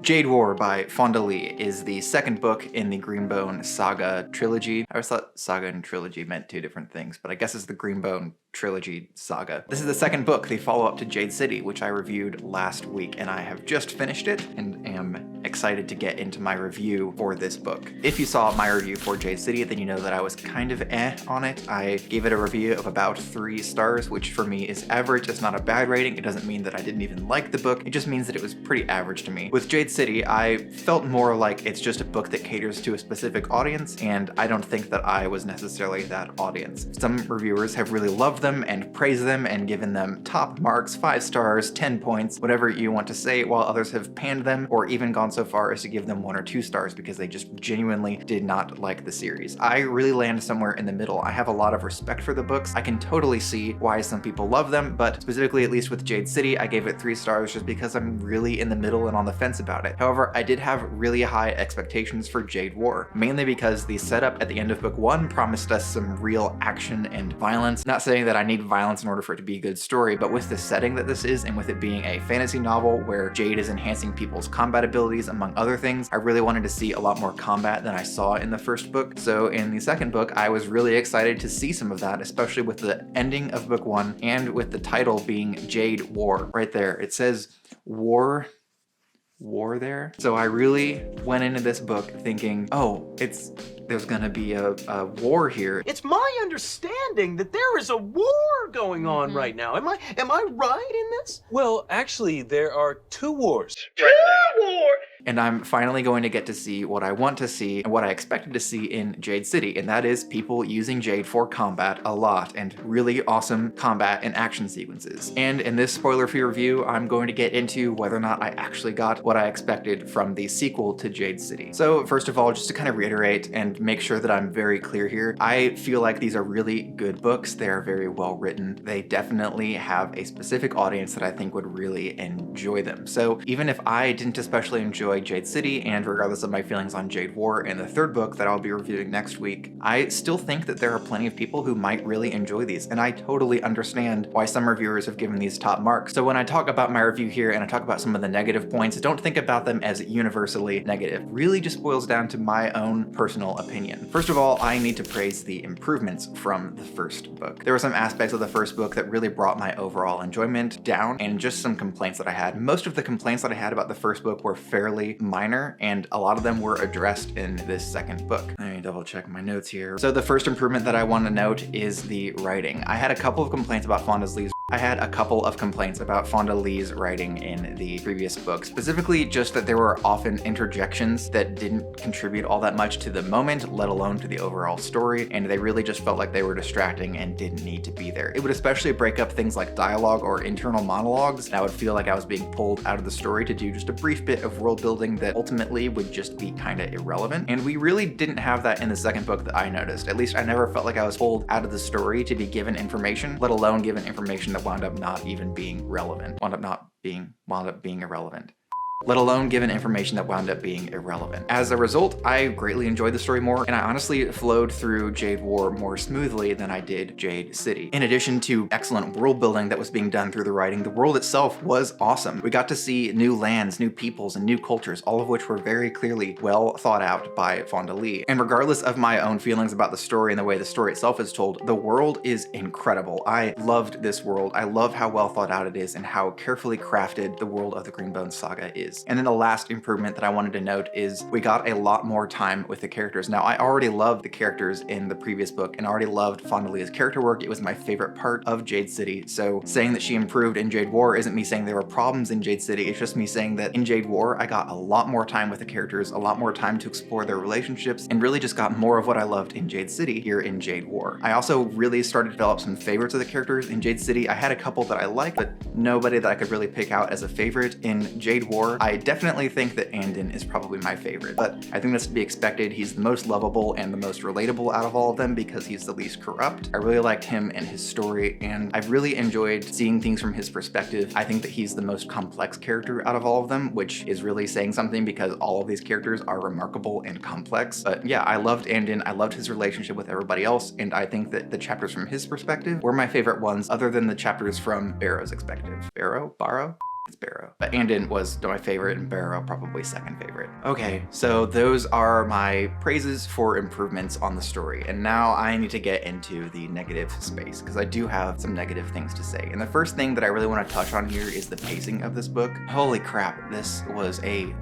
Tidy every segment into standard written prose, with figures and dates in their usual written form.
Jade War by Fonda Lee is the second book in the Green Bone Saga trilogy. I always thought saga and trilogy meant two different things, but I guess it's the Green Bone trilogy saga. This is the second book, the follow-up to Jade City, which I reviewed last week, and I have just finished it and am excited to get into my review for this book. If you saw my review for Jade City, then you know that I was kind of on it. I gave it a review of about 3 stars, which for me is average. It's not a bad rating. It doesn't mean that I didn't even like the book. It just means that it was pretty average to me. With Jade City, I felt more like it's just a book that caters to a specific audience, and I don't think that I was necessarily that audience. Some reviewers have really loved them and praised them and given them top marks, 5 stars, 10 points, whatever you want to say, while others have panned them or even gone so far as to give them 1 or 2 stars because they just genuinely did not like the series. I really land somewhere in the middle. I have a lot of respect for the books. I can totally see why some people love them, but specifically, at least with Jade City, I gave it 3 stars just because I'm really in the middle and on the fence about it. However, I did have really high expectations for Jade War, mainly because the setup at the end of book 1 promised us some real action and violence. Not saying that I need violence in order for it to be a good story, but with the setting that this is and with it being a fantasy novel where Jade is enhancing people's combat abilities among other things, I really wanted to see a lot more combat than I saw in the first book. So in the second book, I was really excited to see some of that, especially with the ending of book 1 and with the title being Jade War. Right there, it says war there. So I really went into this book thinking, oh, there's gonna be a war here. It's my understanding that there is a war going on right now. Am I right in this? Well, actually, there are 2 wars. And I'm finally going to get to see what I want to see and what I expected to see in Jade City, and that is people using Jade for combat a lot and really awesome combat and action sequences. And in this spoiler-free review, I'm going to get into whether or not I actually got what I expected from the sequel to Jade City. So first of all, just to kind of reiterate and make sure that I'm very clear here, I feel like these are really good books. They are very well written. They definitely have a specific audience that I think would really enjoy them. So even if I didn't especially enjoy Jade City, and regardless of my feelings on Jade War and the third book that I'll be reviewing next week, I still think that there are plenty of people who might really enjoy these, and I totally understand why some reviewers have given these top marks. So when I talk about my review here and I talk about some of the negative points, don't think about them as universally negative. It really just boils down to my own personal opinion. First of all, I need to praise the improvements from the first book. There were some aspects of the first book that really brought my overall enjoyment down, and just some complaints that I had. Most of the complaints that I had about the first book were fairly minor, and a lot of them were addressed in this second book. Let me double check my notes here. So the first improvement that I want to note is the writing. I had a couple of complaints about Fonda Lee's writing in the previous book, specifically just that there were often interjections that didn't contribute all that much to the moment, let alone to the overall story, and they really just felt like they were distracting and didn't need to be there. It would especially break up things like dialogue or internal monologues, and I would feel like I was being pulled out of the story to do just a brief bit of world building that ultimately would just be kind of irrelevant. And we really didn't have that in the second book that I noticed. At least I never felt like I was pulled out of the story to be given information, let alone given information that wound up not even being relevant. Wound up being irrelevant. Let alone given information that wound up being irrelevant. As a result, I greatly enjoyed the story more, and I honestly flowed through Jade War more smoothly than I did Jade City. In addition to excellent world building that was being done through the writing, the world itself was awesome. We got to see new lands, new peoples, and new cultures, all of which were very clearly well thought out by Fonda Lee. And regardless of my own feelings about the story and the way the story itself is told, the world is incredible. I loved this world. I love how well thought out it is and how carefully crafted the world of the Green Bone Saga is. And then the last improvement that I wanted to note is we got a lot more time with the characters. Now, I already loved the characters in the previous book and already loved Fonda Lee's character work. It was my favorite part of Jade City. So saying that she improved in Jade War isn't me saying there were problems in Jade City. It's just me saying that in Jade War, I got a lot more time with the characters, a lot more time to explore their relationships, and really just got more of what I loved in Jade City here in Jade War. I also really started to develop some favorites of the characters in Jade City. I had a couple that I liked, but nobody that I could really pick out as a favorite. In Jade War, I definitely think that Andon is probably my favorite, but I think that's to be expected. He's the most lovable and the most relatable out of all of them because he's the least corrupt. I really liked him and his story, and I've really enjoyed seeing things from his perspective. I think that he's the most complex character out of all of them, which is really saying something because all of these characters are remarkable and complex. But yeah, I loved Andon. I loved his relationship with everybody else, and I think that the chapters from his perspective were my favorite ones other than the chapters from Barrow's perspective. Barrow? It's Barrow. But Andon was my favorite and Barrow probably second favorite. Okay, so those are my praises for improvements on the story. And now I need to get into the negative space because I do have some negative things to say. And the first thing that I really want to touch on here is the pacing of this book. Holy crap, this was a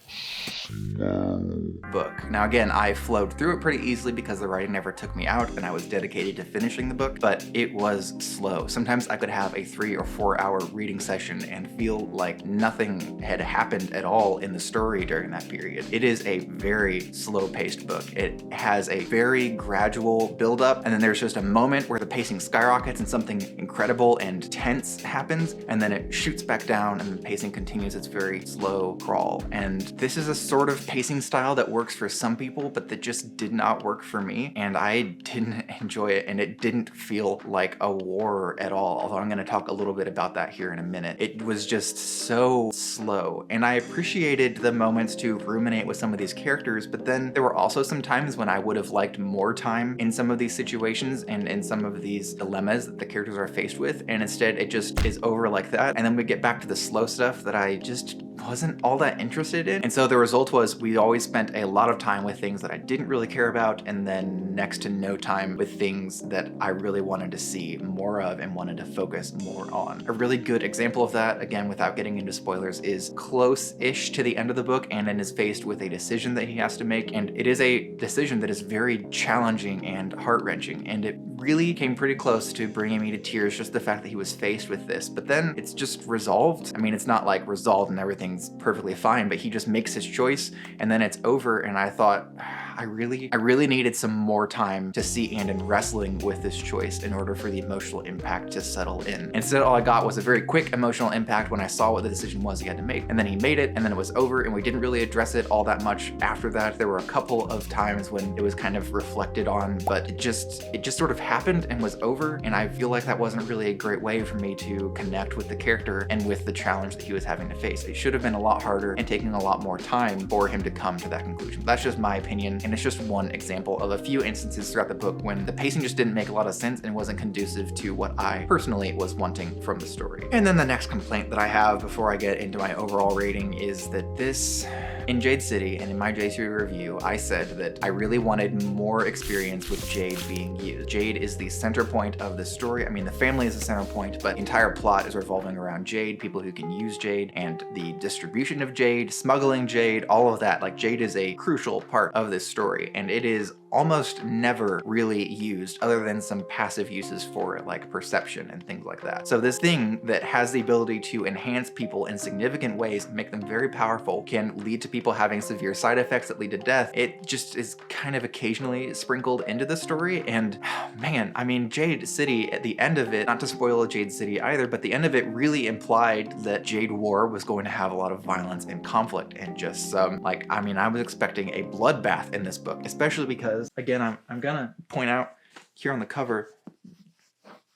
book. Now again, I flowed through it pretty easily because the writing never took me out and I was dedicated to finishing the book, but it was slow. Sometimes I could have a 3 or 4 hour reading session and feel like nothing had happened at all in the story during that period. It is a very slow paced book. It has a very gradual build up and then there's just a moment where the pacing skyrockets and something incredible and tense happens and then it shoots back down and the pacing continues its very slow crawl. And this is a sort of pacing style that works for some people, but that just did not work for me, and I didn't enjoy it, and it didn't feel like a war at all, although I'm going to talk a little bit about that here in a minute. It was just so slow, and I appreciated the moments to ruminate with some of these characters, but then there were also some times when I would have liked more time in some of these situations and in some of these dilemmas that the characters are faced with, and instead it just is over like that, and then we get back to the slow stuff that I just wasn't all that interested in. And so the result was we always spent a lot of time with things that I didn't really care about and then next to no time with things that I really wanted to see more of and wanted to focus more on. A really good example of that, again without getting into spoilers, is close-ish to the end of the book. Andon is faced with a decision that he has to make, and it is a decision that is very challenging and heart-wrenching, and it really came pretty close to bringing me to tears, just the fact that he was faced with this. But then it's just resolved. I mean, it's not like resolved and everything's perfectly fine, but he just makes his choice and then it's over. And I thought, I really needed some more time to see Andon wrestling with this choice in order for the emotional impact to settle in. Instead, all I got was a very quick emotional impact when I saw what the decision was he had to make, and then he made it, and then it was over, and we didn't really address it all that much after that. There were a couple of times when it was kind of reflected on, but it just sort of happened and was over, and I feel like that wasn't really a great way for me to connect with the character and with the challenge that he was having to face. It should have been a lot harder and taking a lot more time for him to come to that conclusion. That's just my opinion. And it's just one example of a few instances throughout the book when the pacing just didn't make a lot of sense and wasn't conducive to what I personally was wanting from the story. And then the next complaint that I have before I get into my overall rating is that this, in Jade City and in my Jade City review, I said that I really wanted more experience with Jade being used. Jade is the center point of the story. I mean, the family is the center point, but the entire plot is revolving around Jade, people who can use Jade, and the distribution of Jade, smuggling Jade, all of that. Like, Jade is a crucial part of this story, and it is almost never really used other than some passive uses for it, like perception and things like that. So this thing that has the ability to enhance people in significant ways, make them very powerful, can lead to people having severe side effects that lead to death. It just is kind of occasionally sprinkled into the story, and man, I mean, Jade City, at the end of it, not to spoil Jade City either, but the end of it really implied that Jade War was going to have a lot of violence and conflict and just like, I mean, I was expecting a bloodbath in this book, especially because, again, I'm gonna point out here on the cover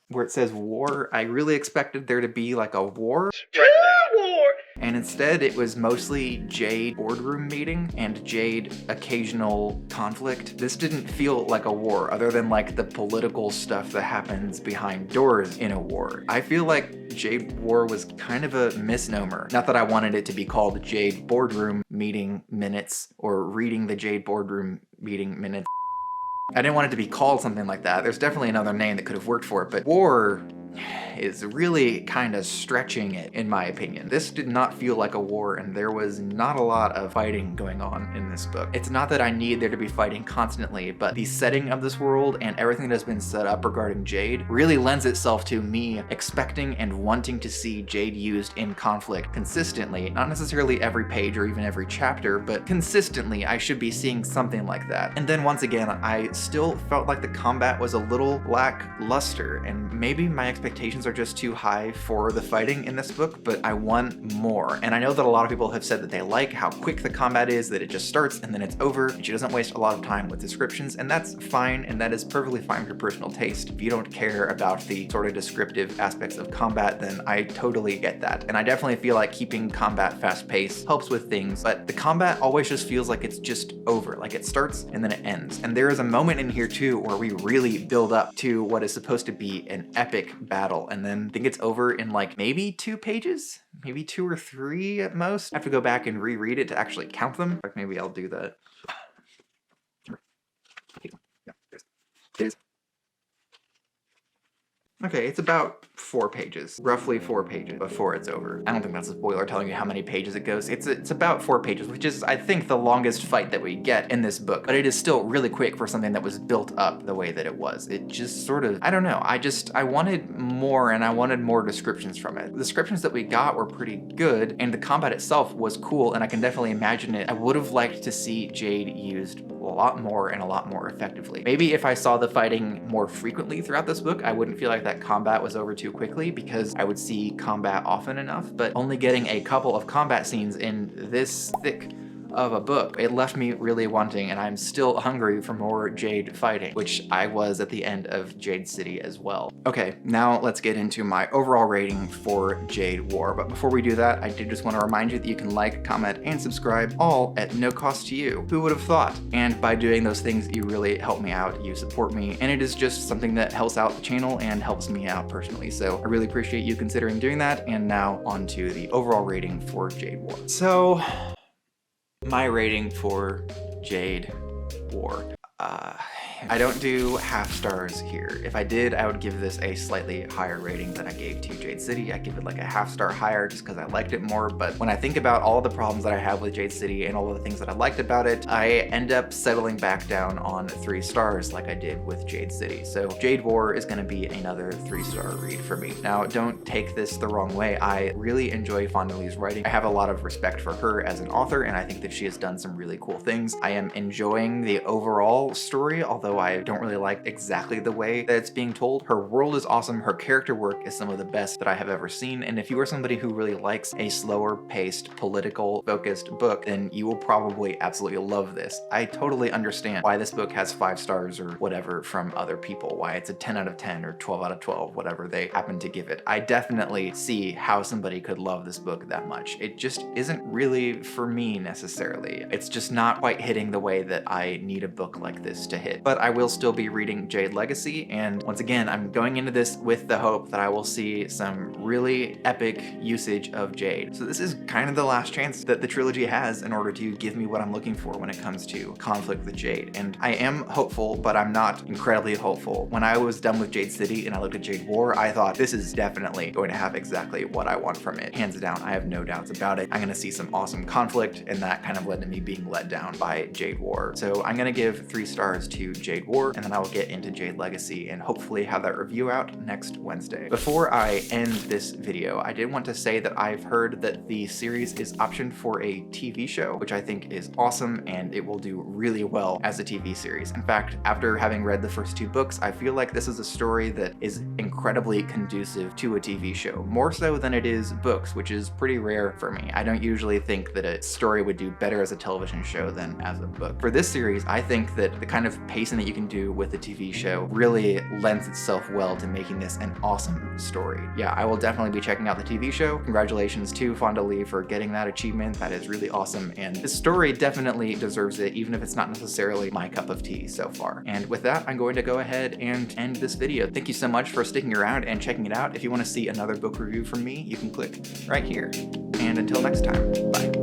where it says war, I really expected there to be like a war. And instead it was mostly Jade boardroom meeting and Jade occasional conflict. This didn't feel like a war other than like the political stuff that happens behind doors in a war. I feel like Jade War was kind of a misnomer. Not that I wanted it to be called Jade boardroom meeting minutes or reading the Jade boardroom meeting minutes. I didn't want it to be called something like that. There's definitely another name that could have worked for it, but war is really kind of stretching it, in my opinion. This did not feel like a war, and there was not a lot of fighting going on in this book. It's not that I need there to be fighting constantly, but the setting of this world and everything that has been set up regarding Jade really lends itself to me expecting and wanting to see Jade used in conflict consistently. Not necessarily every page or even every chapter, but consistently I should be seeing something like that. And then once again, I still felt like the combat was a little lackluster, and maybe my expectations are just too high for the fighting in this book, but I want more. And I know that a lot of people have said that they like how quick the combat is, that it just starts and then it's over, and she doesn't waste a lot of time with descriptions, and that's fine, and that is perfectly fine for personal taste. If you don't care about the sort of descriptive aspects of combat, then I totally get that. And I definitely feel like keeping combat fast-paced helps with things, but the combat always just feels like it's just over, like it starts and then it ends. And there is a moment in here too where we really build up to what is supposed to be an epic battle, and then I think it's over in like maybe 2 pages, maybe 2 or 3 at most. I have to go back and reread it to actually count them. Like maybe I'll do that. Okay, it's about 4 pages, roughly 4 pages before it's over. I don't think that's a spoiler telling you how many pages it goes. It's about 4 pages, which is, I think, the longest fight that we get in this book. But it is still really quick for something that was built up the way that it was. It just sort of, I don't know, I wanted more, and I wanted more descriptions from it. The descriptions that we got were pretty good, and the combat itself was cool, and I can definitely imagine it. I would have liked to see Jade used a lot more and a lot more effectively. Maybe if I saw the fighting more frequently throughout this book, I wouldn't feel like that combat was over too quickly, because I would see combat often enough, but only getting a couple of combat scenes in this thick of a book, it left me really wanting, and I'm still hungry for more Jade fighting, which I was at the end of Jade City as well. Okay, now let's get into my overall rating for Jade War, but before we do that, I did just want to remind you that you can like, comment, and subscribe, all at no cost to you. Who would have thought? And by doing those things, you really help me out, you support me, and it is just something that helps out the channel and helps me out personally, so I really appreciate you considering doing that. And now on to the overall rating for Jade War. So, my rating for Jade War. I don't do half stars here. If I did, I would give this a slightly higher rating than I gave to Jade City. I give it like a half star higher just because I liked it more. But when I think about all the problems that I have with Jade City and all of the things that I liked about it, I end up settling back down on 3 stars like I did with Jade City. So Jade War is going to be another 3-star read for me. Now, don't take this the wrong way. I really enjoy Fonda Lee's writing. I have a lot of respect for her as an author, and I think that she has done some really cool things. I am enjoying the overall story, although I don't really like exactly the way that it's being told. Her world is awesome. Her character work is some of the best that I have ever seen. And if you are somebody who really likes a slower paced, political focused book, then you will probably absolutely love this. I totally understand why this book has 5 stars or whatever from other people, why it's a 10 out of 10 or 12 out of 12, whatever they happen to give it. I definitely see how somebody could love this book that much. It just isn't really for me necessarily. It's just not quite hitting the way that I need a book like this to hit. But I will still be reading Jade Legacy, and once again, I'm going into this with the hope that I will see some really epic usage of Jade. So this is kind of the last chance that the trilogy has in order to give me what I'm looking for when it comes to conflict with Jade. And I am hopeful, but I'm not incredibly hopeful. When I was done with Jade City and I looked at Jade War, I thought this is definitely going to have exactly what I want from it. Hands down, I have no doubts about it. I'm gonna see some awesome conflict, and that kind of led to me being let down by Jade War. So I'm gonna give 3 stars to Jade War, and then I will get into Jade Legacy and hopefully have that review out next Wednesday. Before I end this video, I did want to say that I've heard that the series is optioned for a TV show, which I think is awesome, and it will do really well as a TV series. In fact, after having read the first 2 books, I feel like this is a story that is incredibly conducive to a TV show, more so than it is books, which is pretty rare for me. I don't usually think that a story would do better as a television show than as a book. For this series, I think that the kind of pacing that you can do with the TV show really lends itself well to making this an awesome story. Yeah, I will definitely be checking out the TV show. Congratulations to Fonda Lee for getting that achievement. That is really awesome, and the story definitely deserves it, even if it's not necessarily my cup of tea so far. And with that, I'm going to go ahead and end this video. Thank you so much for sticking around and checking it out. If you want to see another book review from me, you can click right here. And until next time, bye.